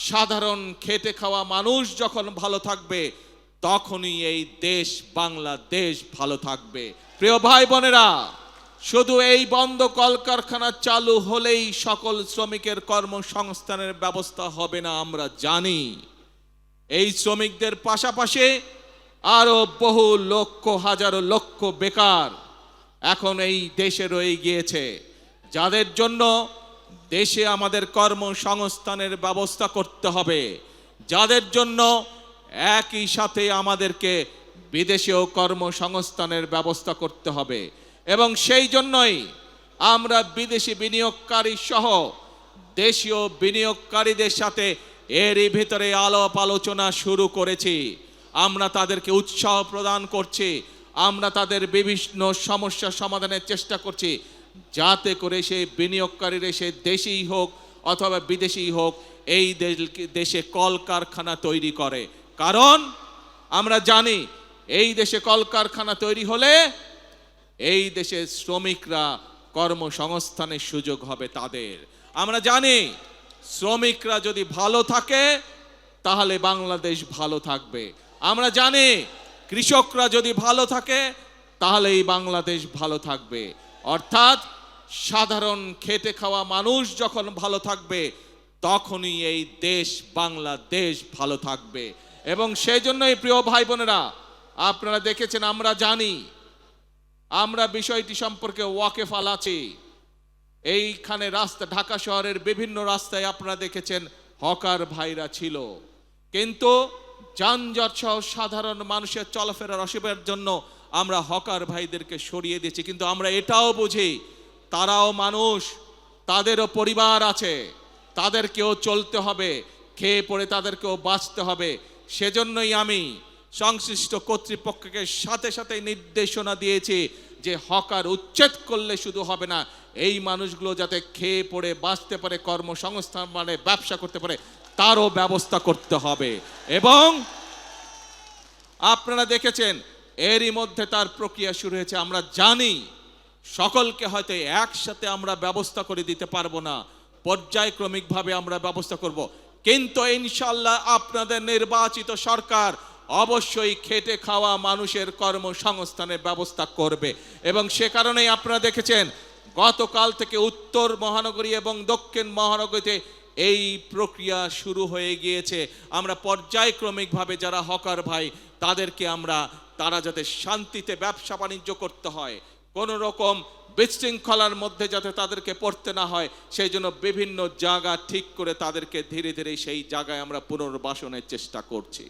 সাধারণ খেটে খাওয়া মানুষ যখন ভালো থাকবে তখনই এই দেশ বাংলাদেশ ভালো থাকবে। প্রিয় ভাই বোনেরা, শুধু এই বন্ধ কলকারখানা চালু হলেই সকল শ্রমিকের কর্মসংস্থানের ব্যবস্থা হবে না আমরা জানি। এই শ্রমিকদের পাশাপাশি আরো বহু লক্ষ হাজারো লক্ষ বেকার এখন এই দেশে রয়ে গিয়েছে, যাদের জন্য দেশে আমাদের কর্মসংস্থানের ব্যবস্থা করতে হবে, যাদের জন্য একই সাথে আমাদেরকে বিদেশেও কর্মসংস্থানের ব্যবস্থা করতে হবে। এবং সেই জন্যই আমরা বিদেশি বিনিয়োগকারী সহ দেশীয় বিনিয়োগকারীদের সাথে এরই ভিতরে আলাপ আলোচনা শুরু করেছি। আমরা তাদেরকে উৎসাহ প্রদান করছি, আমরা তাদের বিভিন্ন সমস্যা সমাধানের চেষ্টা করছি, যাতে করে সেই বিনিয়োগকারীরা সে দেশেই হোক অথবা বিদেশেই হোক এই দেশে কলকারখানা তৈরি করে। কারণ আমরা জানি এই দেশে কলকারখানা তৈরি হলে এই দেশের শ্রমিকরা কর্মসংস্থানের সুযোগ হবে তাদের। আমরা জানি শ্রমিকরা যদি ভালো থাকে তাহলে বাংলাদেশ ভালো থাকবে। আমরা জানি কৃষকরা যদি ভালো থাকে তাহলে এই বাংলাদেশ ভালো থাকবে। অর্থাৎ সাধারণ খেটে খাওয়া মানুষ যখন ভালো থাকবে তখনই এই দেশ বাংলাদেশ ভালো থাকবে। এবং সেই জন্যই প্রিয় ভাই বোনেরা, আপনারা দেখেছেন, আমরা জানি, আমরা বিষয়টি সম্পর্কে ওয়াকিফাল আছি। এইখানে রাস্তা, ঢাকা শহরের বিভিন্ন রাস্তায় আপনারা দেখেছেন হকার ভাইরা ছিল, কিন্তু যানজট সহ সাধারণ মানুষের চলাফেরার অসুবিধার জন্য আমরা হকার ভাইদেরকে সরিয়ে দিয়েছি। কিন্তু আমরা এটাও বুঝি তারাও মানুষ, তাদেরও পরিবার আছে, তাদেরকেও চলতে হবে, খেয়ে পড়ে তাদেরকেও বাঁচতে হবে। সেজন্যই আমি সংশ্লিষ্ট কর্তৃপক্ষকে সাথে সাথে নির্দেশনা দিয়েছি যে হকার উচ্ছেদ করলে শুধু হবে না, এই মানুষগুলো যাতে খেয়ে পড়ে বাঁচতে পারে, কর্মসংস্থান মানে ব্যবসা করতে পারে, তারও ব্যবস্থা করতে হবে। এবং আপনারা দেখেছেন এরই মধ্যে তার প্রক্রিয়া শুরু হয়েছে। আমরা জানি সকলকে হয়তো একসাথে আমরা ব্যবস্থা করে দিতে পারবো না, পর্যায়ক্রমিকভাবে আমরা ব্যবস্থা করব, কিন্তু ইনশাল্লাহ আপনাদের নির্বাচিত সরকার অবশ্যই খেটে খাওয়া মানুষের কর্মসংস্থানের ব্যবস্থা করবে। এবং সে কারণেই আপনারা দেখেছেন গতকাল থেকে উত্তর মহানগরী এবং দক্ষিণ মহানগরীতে এই প্রক্রিয়া শুরু হয়ে গিয়েছে। আমরা পর্যায়ক্রমিকভাবে যারা হকার ভাই তাদেরকে তারা যাতে শান্তিতে ব্যবসা বাণিজ্য করতে হয়, কোনো রকম বিশৃঙ্খলার মধ্যে যাতে তাদেরকে পড়তে না হয়, সেই জন্য বিভিন্ন জায়গা ঠিক করে তাদেরকে ধীরে ধীরে সেই জায়গায় আমরা পুনর্বাসনের চেষ্টা করছি।